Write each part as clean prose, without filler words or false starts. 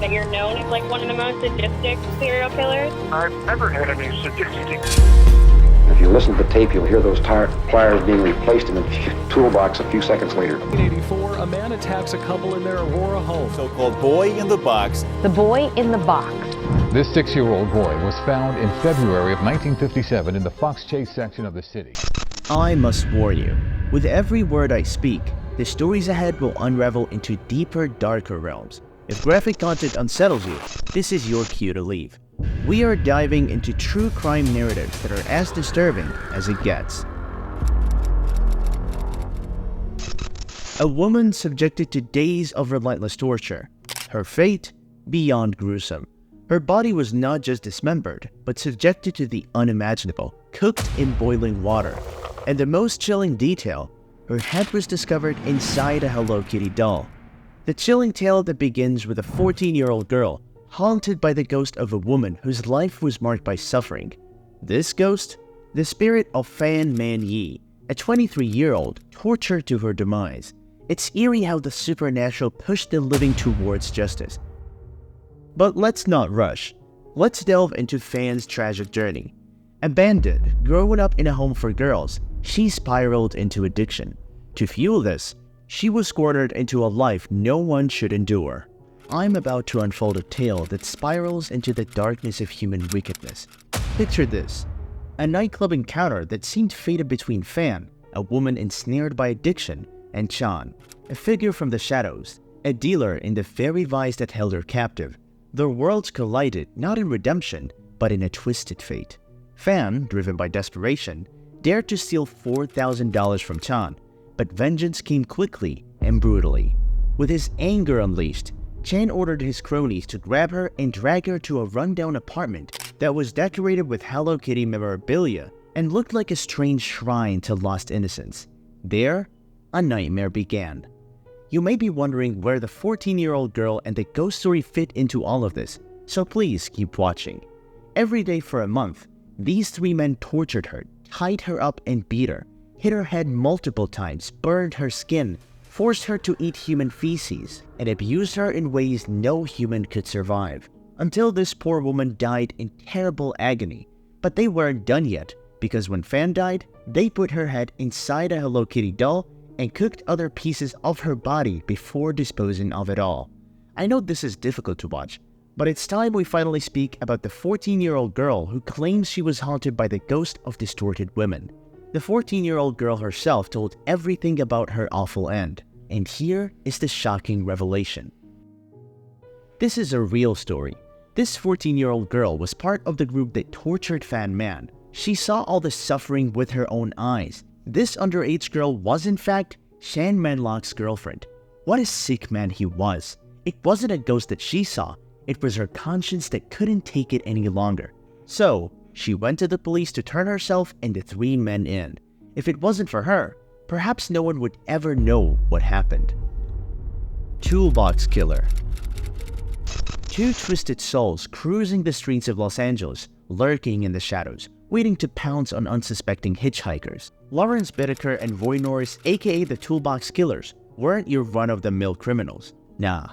that you're known as like one of the most sadistic serial killers? I've never had any sadistic. If you listen to the tape, you'll hear those tire pliers being replaced in the toolbox a few seconds later. In 1984, a man attacks a couple in their Aurora home. So-called boy in the box. The boy in the box. This 6-year-old boy was found in February of 1957 in the Fox Chase section of the city. I must warn you, with every word I speak, the stories ahead will unravel into deeper, darker realms. If graphic content unsettles you, this is your cue to leave. We are diving into true crime narratives that are as disturbing as it gets. A woman subjected to days of relentless torture. Her fate, beyond gruesome. Her body was not just dismembered, but subjected to the unimaginable, cooked in boiling water. And the most chilling detail, her head was discovered inside a Hello Kitty doll. The chilling tale that begins with a 14-year-old girl haunted by the ghost of a woman whose life was marked by suffering. This ghost? The spirit of Fan Man Yi, a 23-year-old tortured to her demise. It's eerie how the supernatural pushed the living towards justice. But let's not rush. Let's delve into Fan's tragic journey. Abandoned, growing up in a home for girls, she spiraled into addiction. To fuel this, she was cornered into a life no one should endure. I'm about to unfold a tale that spirals into the darkness of human wickedness. Picture this: a nightclub encounter that seemed fated between Fan, a woman ensnared by addiction, and Chan, a figure from the shadows, a dealer in the very vice that held her captive. Their worlds collided not in redemption, but in a twisted fate. Fan, driven by desperation, dared to steal $4,000 from Chan, but vengeance came quickly and brutally. With his anger unleashed, Chan ordered his cronies to grab her and drag her to a rundown apartment that was decorated with Hello Kitty memorabilia and looked like a strange shrine to lost innocence. There, a nightmare began. You may be wondering where the 14-year-old girl and the ghost story fit into all of this, so please keep watching. Every day for a month, these three men tortured her, tied her up and beat her, hit her head multiple times, burned her skin, forced her to eat human feces, and abused her in ways no human could survive. Until this poor woman died in terrible agony. But they weren't done yet, because when Fan died, they put her head inside a Hello Kitty doll and cooked other pieces of her body before disposing of it all. I know this is difficult to watch, but it's time we finally speak about the 14-year-old girl who claims she was haunted by the ghost of distorted women. The 14-year-old girl herself told everything about her awful end, and here is the shocking revelation. This is a real story. This 14-year-old girl was part of the group that tortured Fan Man. She saw all the suffering with her own eyes. This underage girl was in fact Shan Manlock's girlfriend. What a sick man he was. It wasn't a ghost that she saw, it was her conscience that couldn't take it any longer. So, she went to the police to turn herself and the three men in. If it wasn't for her, perhaps no one would ever know what happened. Toolbox Killer. Two twisted souls cruising the streets of Los Angeles, lurking in the shadows, waiting to pounce on unsuspecting hitchhikers. Lawrence Bittaker and Roy Norris, aka the Toolbox Killers, weren't your run-of-the-mill criminals. Nah,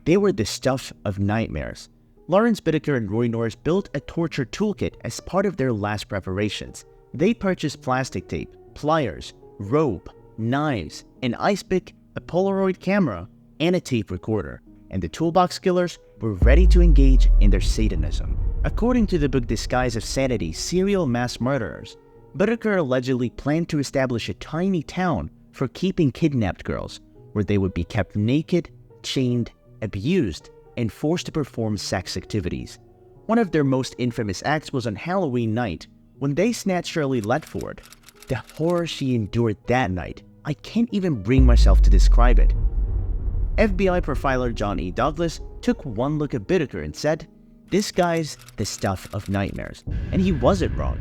they were the stuff of nightmares. Lawrence Bittaker and Roy Norris built a torture toolkit as part of their last preparations. They purchased plastic tape, pliers, rope, knives, an ice pick, a Polaroid camera, and a tape recorder. And the Toolbox Killers were ready to engage in their satanism. According to the book Disguise of Sanity, Serial Mass Murderers, Bittaker allegedly planned to establish a tiny town for keeping kidnapped girls, where they would be kept naked, chained, abused, and forced to perform sex activities. One of their most infamous acts was on Halloween night, when they snatched Shirley Ledford. The horror she endured that night, I can't even bring myself to describe it. FBI profiler John E. Douglas took one look at Bittaker and said, "This guy's the stuff of nightmares." And he wasn't wrong.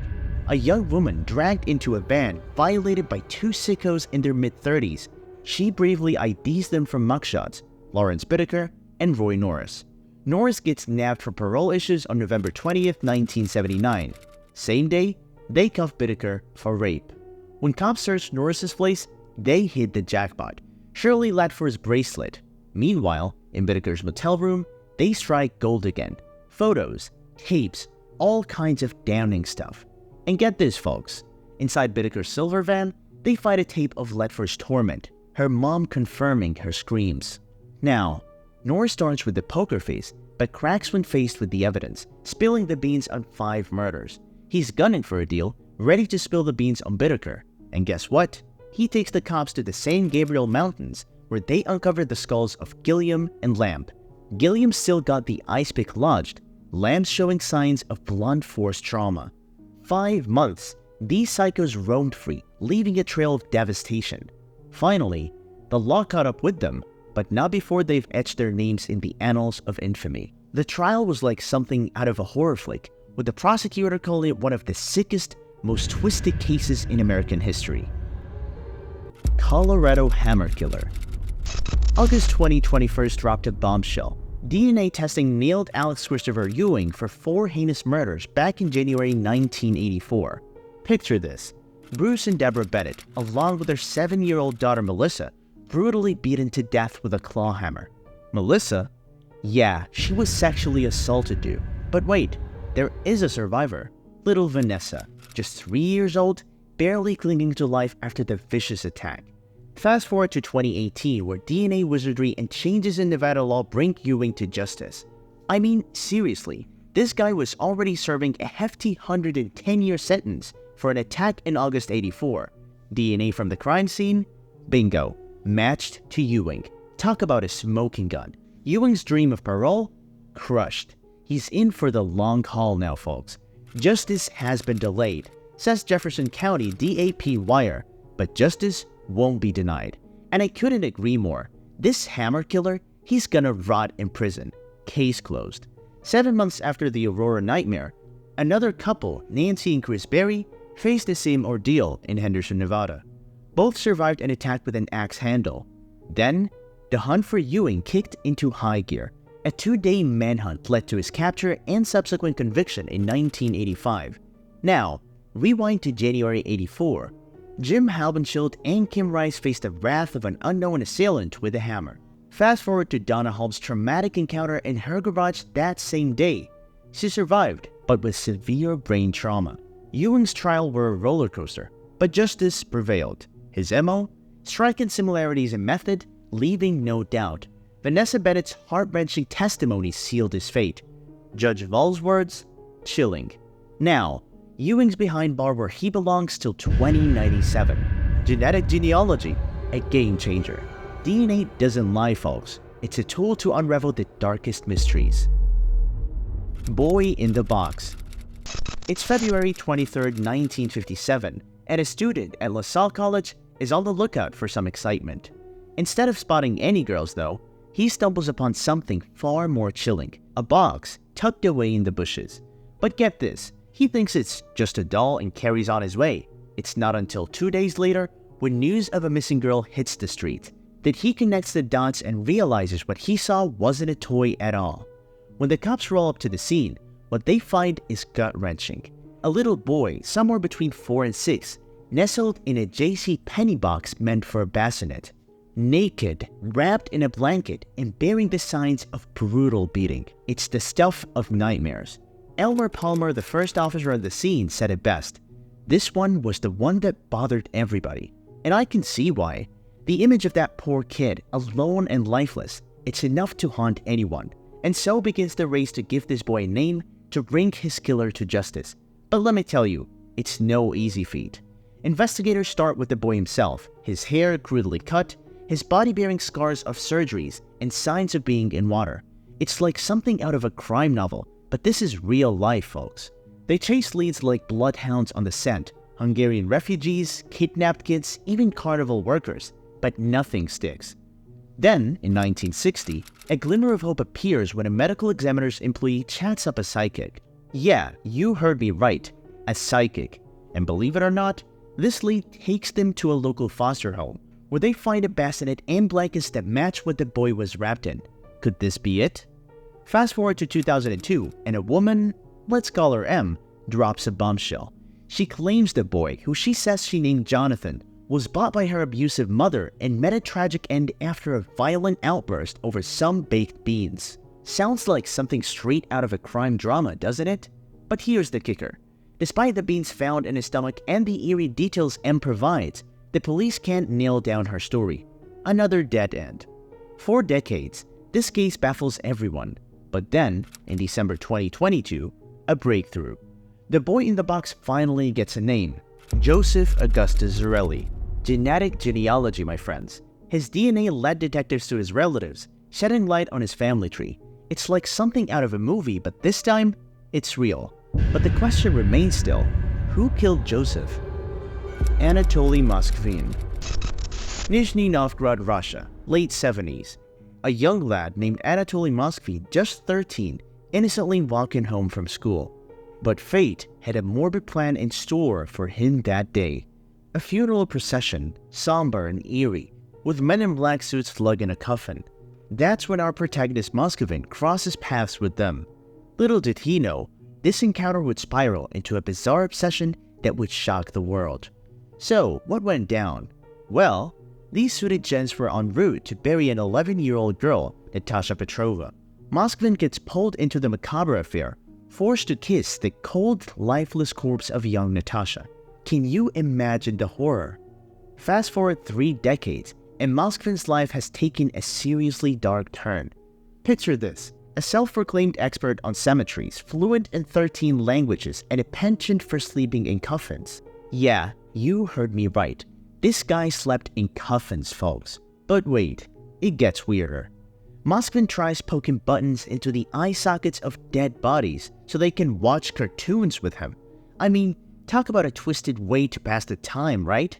A young woman dragged into a van violated by two sickos in their mid-30s. She bravely IDs them from mugshots, Lawrence Bittaker and Roy Norris. Norris gets nabbed for parole issues on November 20th, 1979. Same day, they cuff Bittaker for rape. When cops searched Norris's place, they hid the jackpot, Shirley Ledford's bracelet. Meanwhile, in Bittaker's motel room, they strike gold again. Photos, tapes, all kinds of damning stuff. And get this, folks. Inside Bittaker's silver van, they find a tape of Letford's torment, her mom confirming her screams. Now, Norris starts with the poker face, but cracks when faced with the evidence, spilling the beans on 5 murders. He's gunning for a deal, ready to spill the beans on Bittaker. And guess what? He takes the cops to the San Gabriel Mountains, where they uncovered the skulls of Gilliam and Lamb. Gilliam still got the ice pick lodged, Lamb showing signs of blunt force trauma. 5 months, these psychos roamed free, leaving a trail of devastation. Finally, the law caught up with them, but not before they've etched their names in the annals of infamy. The trial was like something out of a horror flick, with the prosecutor calling it one of the sickest, most twisted cases in American history. Colorado Hammer Killer. August 2021 dropped a bombshell. DNA testing nailed Alex Christopher Ewing for 4 heinous murders back in January 1984. Picture this. Bruce and Deborah Bennett, along with their 7-year-old daughter Melissa, brutally beaten to death with a claw hammer. Melissa? Yeah, she was sexually assaulted too. But wait, there is a survivor. Little Vanessa, just 3 years old, barely clinging to life after the vicious attack. Fast forward to 2018, where DNA wizardry and changes in Nevada law bring Ewing to justice. I mean, seriously, this guy was already serving a hefty 110-year sentence for an attack in August '84. DNA from the crime scene? Bingo. Matched to Ewing. Talk about a smoking gun. Ewing's dream of parole? Crushed. He's in for the long haul now, folks. Justice has been delayed, says Jefferson County DAP Wire, but justice won't be denied. And I couldn't agree more. This hammer killer, he's gonna rot in prison. Case closed. 7 months after the Aurora nightmare, another couple, Nancy and Chris Berry, faced the same ordeal in Henderson, Nevada. Both survived an attack with an axe handle. Then, the hunt for Ewing kicked into high gear. A 2-day manhunt led to his capture and subsequent conviction in 1985. Now, rewind to January '84. Jim Halbenschild and Kim Rice faced the wrath of an unknown assailant with a hammer. Fast forward to Donna Holmes' traumatic encounter in her garage that same day. She survived, but with severe brain trauma. Ewing's trial were a roller coaster, but justice prevailed. His MO? Striking similarities in method, leaving no doubt. Vanessa Bennett's heart-wrenching testimony sealed his fate. Judge Vall's words? Chilling. Now, Ewing's behind bar where he belongs till 2097. Genetic genealogy, a game changer. DNA doesn't lie, folks. It's a tool to unravel the darkest mysteries. Boy in the box. It's February 23, 1957, and a student at LaSalle College is on the lookout for some excitement. Instead of spotting any girls, though, he stumbles upon something far more chilling, a box tucked away in the bushes. But get this, he thinks it's just a doll and carries on his way. It's not until 2 days later, when news of a missing girl hits the street, that he connects the dots and realizes what he saw wasn't a toy at all. When the cops roll up to the scene, what they find is gut-wrenching. A little boy, somewhere between 4 and 6, nestled in a J.C. Penney box meant for a bassinet. Naked, wrapped in a blanket, and bearing the signs of brutal beating. It's the stuff of nightmares. Elmer Palmer, the first officer on the scene, said it best. This one was the one that bothered everybody. And I can see why. The image of that poor kid, alone and lifeless, it's enough to haunt anyone. And so begins the race to give this boy a name, to bring his killer to justice. But let me tell you, it's no easy feat. Investigators start with the boy himself, his hair crudely cut, his body bearing scars of surgeries, and signs of being in water. It's like something out of a crime novel, but this is real life, folks. They chase leads like bloodhounds on the scent, Hungarian refugees, kidnapped kids, even carnival workers, but nothing sticks. Then, in 1960, a glimmer of hope appears when a medical examiner's employee chats up a psychic. Yeah, you heard me right, a psychic. And believe it or not, this lead takes them to a local foster home, where they find a bassinet and blankets that match what the boy was wrapped in. Could this be it? Fast forward to 2002, and a woman, let's call her M, drops a bombshell. She claims the boy, who she says she named Jonathan, was bought by her abusive mother and met a tragic end after a violent outburst over some baked beans. Sounds like something straight out of a crime drama, doesn't it? But here's the kicker. Despite the beans found in his stomach and the eerie details M provides, the police can't nail down her story. Another dead end. For decades, this case baffles everyone. But then, in December 2022, a breakthrough. The boy in the box finally gets a name. Joseph Augustus Zarelli. Genetic genealogy, my friends. His DNA led detectives to his relatives, shedding light on his family tree. It's like something out of a movie, but this time, it's real. But the question remains still, who killed Joseph? Anatoly Moskvin. Nizhny Novgorod, Russia, late 70s. A young lad named Anatoly Moskvin, just 13, innocently walking home from school. But fate had a morbid plan in store for him that day. A funeral procession, somber and eerie, with men in black suits lugging a coffin. That's when our protagonist Moskvin crosses paths with them. Little did he know, this encounter would spiral into a bizarre obsession that would shock the world. So, what went down? Well, these suited gents were en route to bury an 11-year-old girl, Natasha Petrova. Moskvin gets pulled into the macabre affair, forced to kiss the cold, lifeless corpse of young Natasha. Can you imagine the horror? Fast forward 3 decades, and Moskvin's life has taken a seriously dark turn. Picture this, a self-proclaimed expert on cemeteries, fluent in 13 languages, and a penchant for sleeping in coffins. Yeah, you heard me right. This guy slept in coffins, folks. But wait, it gets weirder. Moskvin tries poking buttons into the eye sockets of dead bodies so they can watch cartoons with him. I mean, talk about a twisted way to pass the time, right?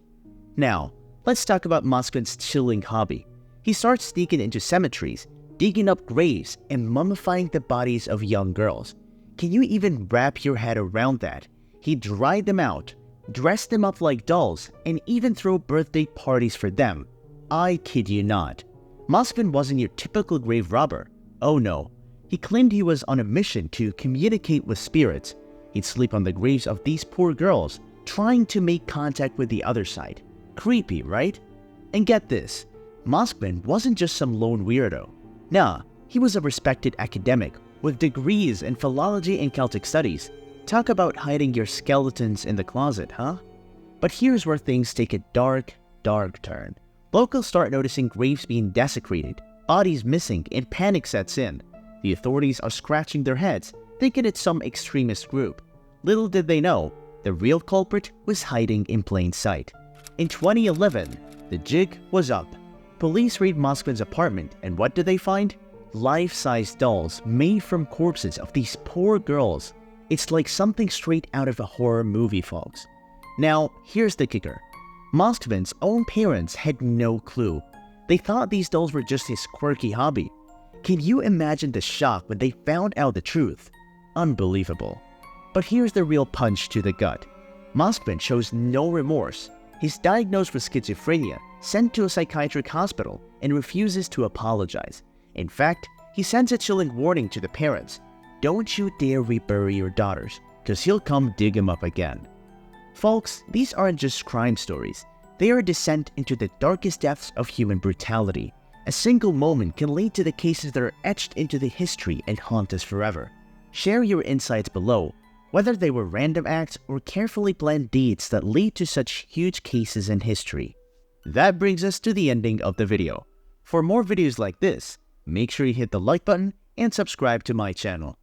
Now, let's talk about Moskvin's chilling hobby. He starts sneaking into cemeteries, digging up graves, and mummifying the bodies of young girls. Can you even wrap your head around that? He dried them out, dressed them up like dolls, and even threw birthday parties for them. I kid you not. Moskvin wasn't your typical grave robber. Oh no. He claimed he was on a mission to communicate with spirits. He'd sleep on the graves of these poor girls, trying to make contact with the other side. Creepy, right? And get this, Moskvin wasn't just some lone weirdo. Nah, he was a respected academic with degrees in philology and Celtic studies. Talk about hiding your skeletons in the closet, huh? But here's where things take a dark, dark turn. Locals start noticing graves being desecrated, bodies missing, and panic sets in. The authorities are scratching their heads, thinking it's some extremist group. Little did they know, the real culprit was hiding in plain sight. In 2011, the jig was up. Police raid Moskvin's apartment, and what did they find? Life-size dolls made from corpses of these poor girls. It's like something straight out of a horror movie, folks. Now, here's the kicker. Moskvin's own parents had no clue. They thought these dolls were just his quirky hobby. Can you imagine the shock when they found out the truth? Unbelievable. But here's the real punch to the gut. Moskvin shows no remorse. He's diagnosed with schizophrenia, sent to a psychiatric hospital, and refuses to apologize. In fact, he sends a chilling warning to the parents. Don't you dare rebury your daughters, cause he'll come dig them up again. Folks, these aren't just crime stories. They are a descent into the darkest depths of human brutality. A single moment can lead to the cases that are etched into the history and haunt us forever. Share your insights below, whether they were random acts or carefully planned deeds that lead to such huge cases in history. That brings us to the ending of the video. For more videos like this, make sure you hit the like button and subscribe to my channel.